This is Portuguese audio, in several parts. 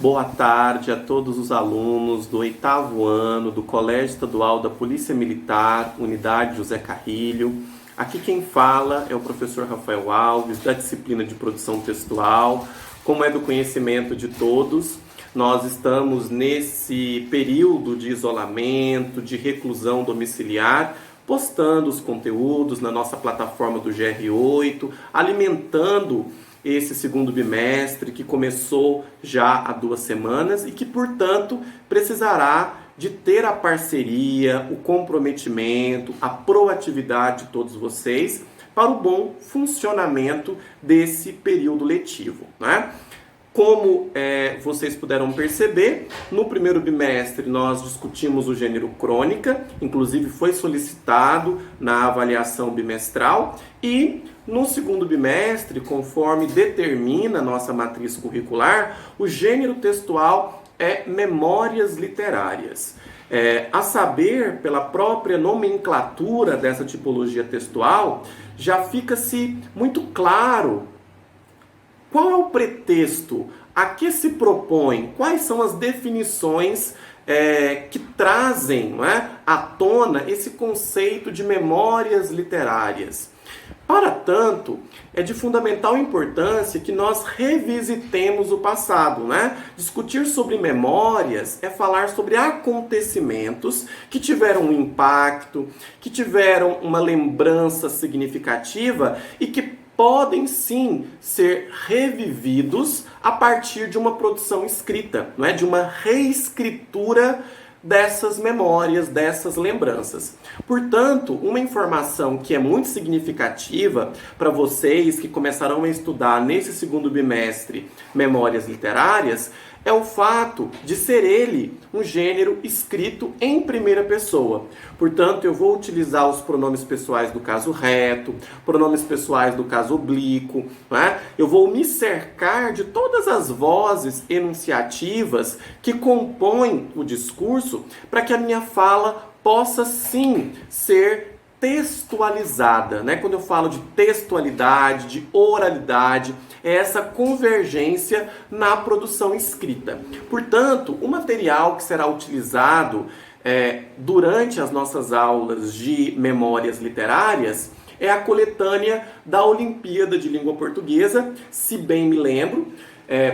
Boa tarde a todos os alunos do 8º ano do Colégio Estadual da Polícia Militar, Unidade José Carrilho. Aqui quem fala é o professor Rafael Alves, da disciplina de produção textual. Como é do conhecimento de todos, nós estamos nesse período de isolamento, de reclusão domiciliar, postando os conteúdos na nossa plataforma do GR8, alimentando esse segundo bimestre que começou já há 2 semanas e que, portanto, precisará de ter a parceria, o comprometimento, a proatividade de todos vocês para o bom funcionamento desse período letivo, né? Como vocês puderam perceber, no primeiro bimestre nós discutimos o gênero crônica, inclusive foi solicitado na avaliação bimestral, e no segundo bimestre, conforme determina a nossa matriz curricular, o gênero textual é memórias literárias. A saber, pela própria nomenclatura dessa tipologia textual, já fica-se muito claro qual é o pretexto, a que se propõe, quais são as definições que trazem, não é, à tona esse conceito de memórias literárias. Para tanto, é de fundamental importância que nós revisitemos o passado, né? Discutir sobre memórias é falar sobre acontecimentos que tiveram um impacto, que tiveram uma lembrança significativa e que podem sim ser revividos a partir de uma produção escrita, não é? De uma reescritura dessas memórias, dessas lembranças. Portanto, uma informação que é muito significativa para vocês que começarão a estudar nesse segundo bimestre memórias literárias é o fato de ser ele um gênero escrito em primeira pessoa. Portanto, eu vou utilizar os pronomes pessoais do caso reto, pronomes pessoais do caso oblíquo, né? Eu vou me cercar de todas as vozes enunciativas que compõem o discurso para que a minha fala possa sim ser textualizada, né? Quando eu falo de textualidade, de oralidade, é essa convergência na produção escrita. Portanto, o material que será utilizado durante as nossas aulas de memórias literárias é a coletânea da Olimpíada de Língua Portuguesa, se bem me lembro.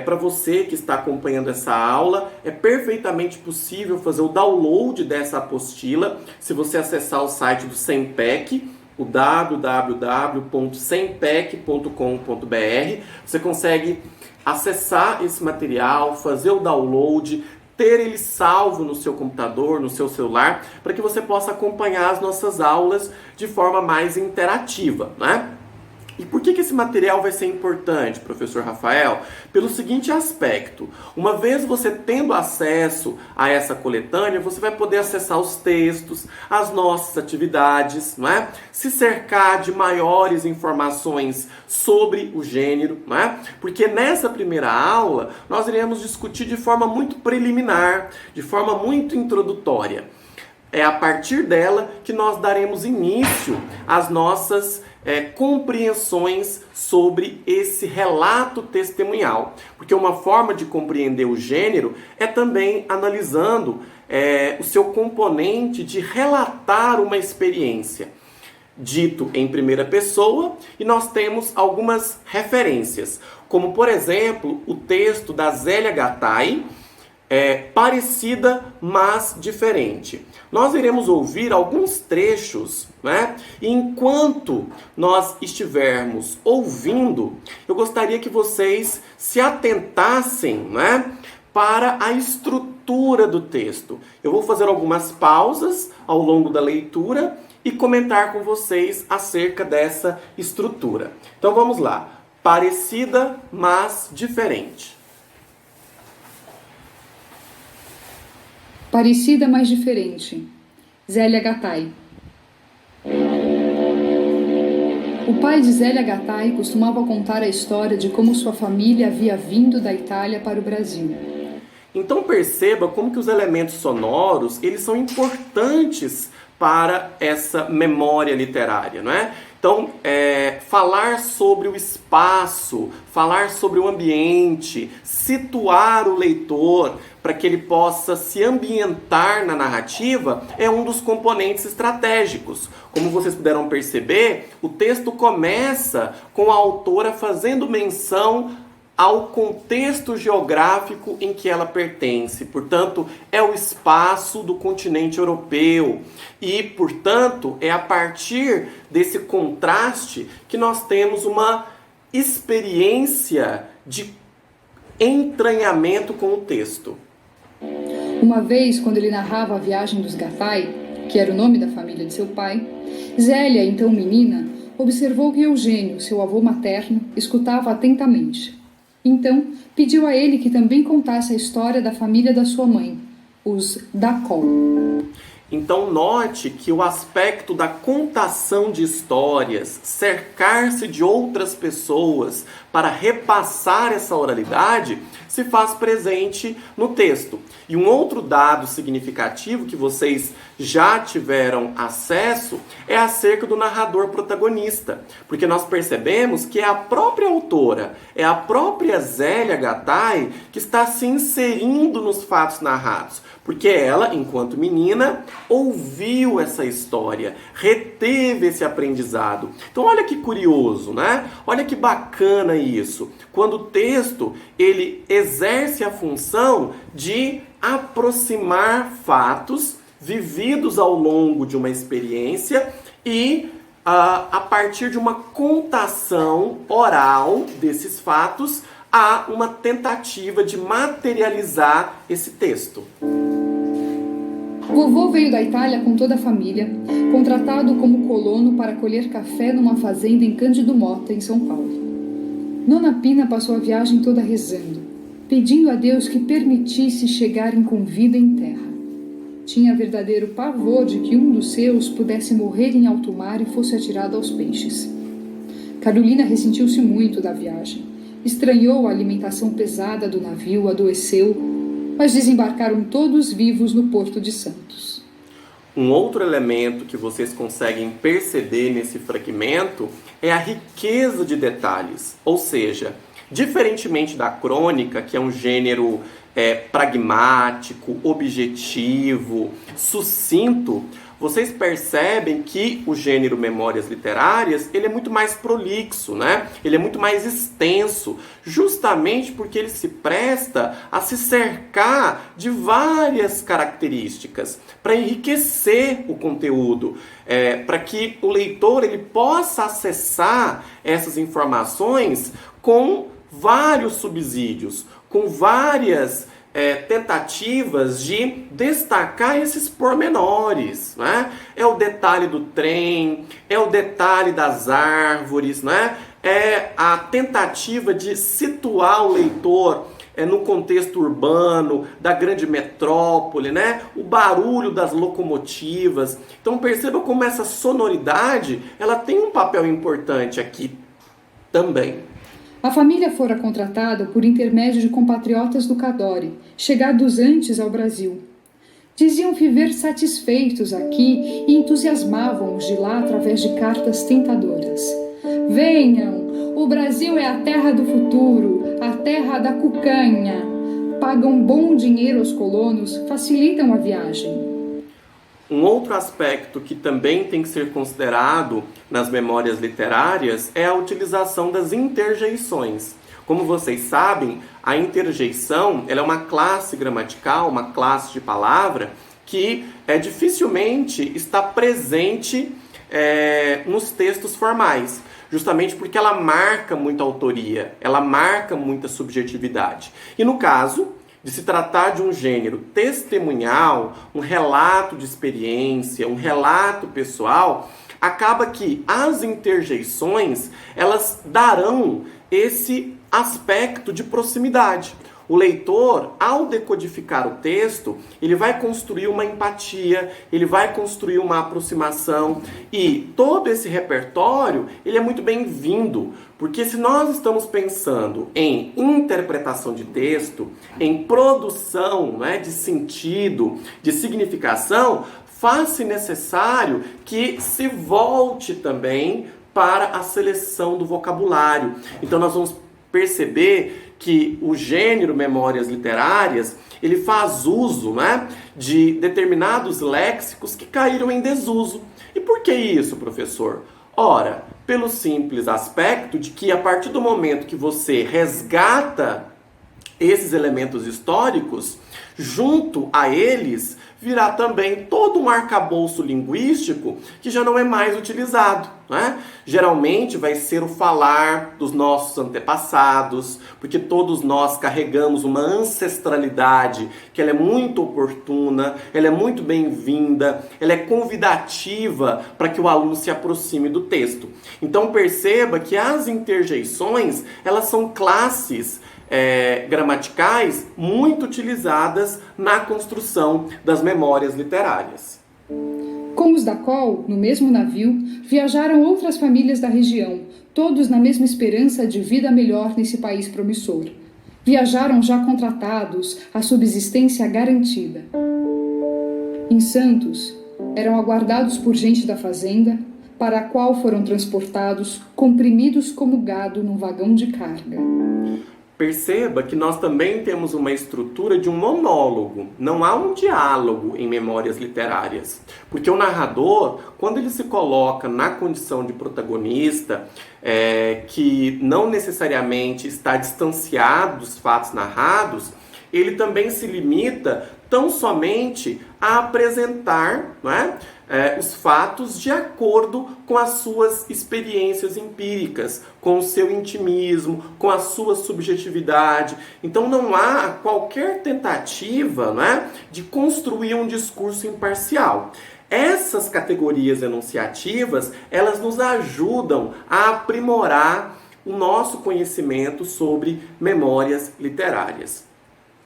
Para você que está acompanhando essa aula, é perfeitamente possível fazer o download dessa apostila se você acessar o site do SEMPEC, o www.sempec.com.br. Você consegue acessar esse material, fazer o download, ter ele salvo no seu computador, no seu celular, para que você possa acompanhar as nossas aulas de forma mais interativa, né? E por que esse material vai ser importante, professor Rafael? Pelo seguinte aspecto: uma vez você tendo acesso a essa coletânea, você vai poder acessar os textos, as nossas atividades, não é? Se cercar de maiores informações sobre o gênero, não é? Porque nessa primeira aula nós iremos discutir de forma muito preliminar, de forma muito introdutória. É a partir dela que nós daremos início às nossas compreensões sobre esse relato testemunhal. Porque uma forma de compreender o gênero é também analisando o seu componente de relatar uma experiência, dito em primeira pessoa, e nós temos algumas referências, como por exemplo o texto da Zélia Gattai, parecida, mas diferente. Nós iremos ouvir alguns trechos, né? E enquanto nós estivermos ouvindo, eu gostaria que vocês se atentassem, né, para a estrutura do texto. Eu vou fazer algumas pausas ao longo da leitura e comentar com vocês acerca dessa estrutura. Então vamos lá. Parecida, mas diferente. Parecida, mas diferente. Zélia Gattai. O pai de Zélia Gattai costumava contar a história de como sua família havia vindo da Itália para o Brasil. Então perceba como que os elementos sonoros, eles são importantes para essa memória literária, não é? Então, falar sobre o espaço, falar sobre o ambiente, situar o leitor para que ele possa se ambientar na narrativa é um dos componentes estratégicos. Como vocês puderam perceber, o texto começa com a autora fazendo menção ao contexto geográfico em que ela pertence. Portanto, é o espaço do continente europeu. E, portanto, é a partir desse contraste que nós temos uma experiência de entranhamento com o texto. Uma vez, quando ele narrava a viagem dos Gatai, que era o nome da família de seu pai, Zélia, então menina, observou que Eugênio, seu avô materno, escutava atentamente. Então, pediu a ele que também contasse a história da família da sua mãe, os Dacol. Então, note que o aspecto da contação de histórias, cercar-se de outras pessoas para repassar essa oralidade, se faz presente no texto. E um outro dado significativo que vocês já tiveram acesso é acerca do narrador protagonista, porque nós percebemos que é a própria autora, é a própria Zélia Gattai que está se inserindo nos fatos narrados, porque ela, enquanto menina, ouviu essa história, reteve esse aprendizado. Então olha que curioso, né? Olha que bacana isso. Quando o texto, ele exerce a função de aproximar fatos vividos ao longo de uma experiência e a partir de uma contação oral desses fatos, há uma tentativa de materializar esse texto. Vovô veio da Itália com toda a família, contratado como colono para colher café numa fazenda em Cândido Mota, em São Paulo. Nona Pina passou a viagem toda rezando, pedindo a Deus que permitisse chegarem com vida em terra. Tinha verdadeiro pavor de que um dos seus pudesse morrer em alto mar e fosse atirado aos peixes. Carolina ressentiu-se muito da viagem. Estranhou a alimentação pesada do navio, adoeceu, mas desembarcaram todos vivos no Porto de Santos. Um outro elemento que vocês conseguem perceber nesse fragmento é a riqueza de detalhes. Ou seja, diferentemente da crônica, que é um gênero pragmático, objetivo, sucinto, vocês percebem que o gênero Memórias Literárias, ele é muito mais prolixo, né? Ele é muito mais extenso, justamente porque ele se presta a se cercar de várias características para enriquecer o conteúdo, para que o leitor ele possa acessar essas informações com vários subsídios, com várias tentativas de destacar esses pormenores, né? É o detalhe do trem, é o detalhe das árvores, né? É a tentativa de situar o leitor no contexto urbano, da grande metrópole, né? O barulho das locomotivas. Então perceba como essa sonoridade ela tem um papel importante aqui também. A família fora contratada por intermédio de compatriotas do Cadore, chegados antes ao Brasil. Diziam viver satisfeitos aqui e entusiasmavam-os de lá através de cartas tentadoras. Venham, o Brasil é a terra do futuro, a terra da cucanha. Pagam bom dinheiro aos colonos, facilitam a viagem. Um outro aspecto que também tem que ser considerado nas memórias literárias é a utilização das interjeições. Como vocês sabem, a interjeição ela é uma classe gramatical, uma classe de palavra que dificilmente está presente nos textos formais, justamente porque ela marca muita autoria, ela marca muita subjetividade. E no caso de se tratar de um gênero testemunhal, um relato de experiência, um relato pessoal, acaba que as interjeições, elas darão esse aspecto de proximidade. O leitor, ao decodificar o texto, ele vai construir uma empatia, ele vai construir uma aproximação e todo esse repertório, ele é muito bem-vindo, porque se nós estamos pensando em interpretação de texto, em produção, né, de sentido, de significação, faz-se necessário que se volte também para a seleção do vocabulário. Então nós vamos perceber que o gênero memórias literárias, ele faz uso, né, de determinados léxicos que caíram em desuso. E por que isso, professor? Ora, pelo simples aspecto de que a partir do momento que você resgata esses elementos históricos, junto a eles virá também todo um arcabouço linguístico que já não é mais utilizado, né? Geralmente vai ser o falar dos nossos antepassados, porque todos nós carregamos uma ancestralidade que ela é muito oportuna, ela é muito bem-vinda, ela é convidativa para que o aluno se aproxime do texto. Então perceba que as interjeições, elas são classes gramaticais muito utilizadas na construção das memórias literárias. Com os da Col, no mesmo navio, viajaram outras famílias da região, todos na mesma esperança de vida melhor nesse país promissor. Viajaram já contratados, a subsistência garantida. Em Santos, eram aguardados por gente da fazenda, para a qual foram transportados, comprimidos como gado num vagão de carga. Perceba que nós também temos uma estrutura de um monólogo, não há um diálogo em memórias literárias. Porque o narrador, quando ele se coloca na condição de protagonista, que não necessariamente está distanciado dos fatos narrados, ele também se limita tão somente a apresentar, não é? Os fatos de acordo com as suas experiências empíricas, com o seu intimismo, com a sua subjetividade. Então não há qualquer tentativa, né, de construir um discurso imparcial. Essas categorias enunciativas, elas nos ajudam a aprimorar o nosso conhecimento sobre memórias literárias.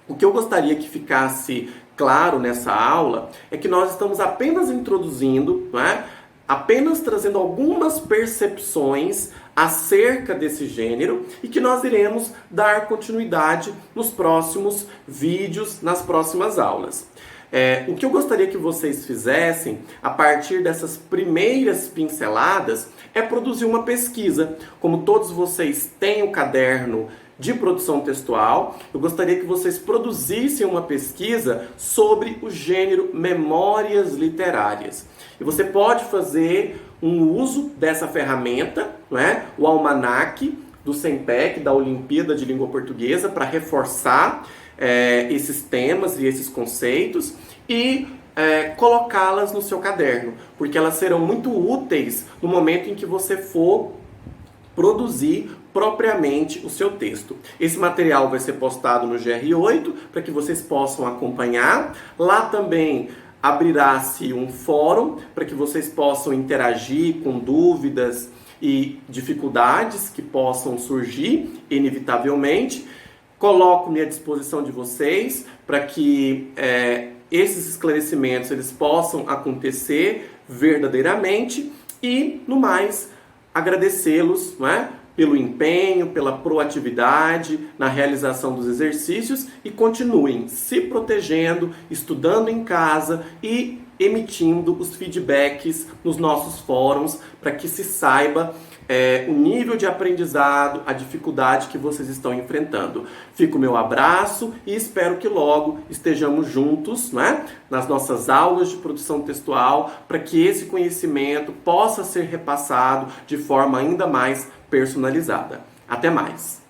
O que eu gostaria que ficasse claro nessa aula é que nós estamos apenas introduzindo, né, apenas trazendo algumas percepções acerca desse gênero e que nós iremos dar continuidade nos próximos vídeos, nas próximas aulas. O que eu gostaria que vocês fizessem a partir dessas primeiras pinceladas é produzir uma pesquisa. Como todos vocês têm o caderno de produção textual, eu gostaria que vocês produzissem uma pesquisa sobre o gênero memórias literárias. E você pode fazer um uso dessa ferramenta, né, o almanaque do SEMPEC, da Olimpíada de Língua Portuguesa, para reforçar esses temas e esses conceitos e colocá-las no seu caderno, porque elas serão muito úteis no momento em que você for produzir propriamente o seu texto. Esse material vai ser postado no GR8 para que vocês possam acompanhar. Lá também abrirá-se um fórum para que vocês possam interagir com dúvidas e dificuldades que possam surgir inevitavelmente. Coloco-me à disposição de vocês para que esses esclarecimentos eles possam acontecer verdadeiramente e, no mais, agradecê-los, não é, pelo empenho, pela proatividade na realização dos exercícios e continuem se protegendo, estudando em casa e emitindo os feedbacks nos nossos fóruns para que se saiba o nível de aprendizado, a dificuldade que vocês estão enfrentando. Fica o meu abraço e espero que logo estejamos juntos, né, nas nossas aulas de produção textual para que esse conhecimento possa ser repassado de forma ainda mais personalizada. Até mais!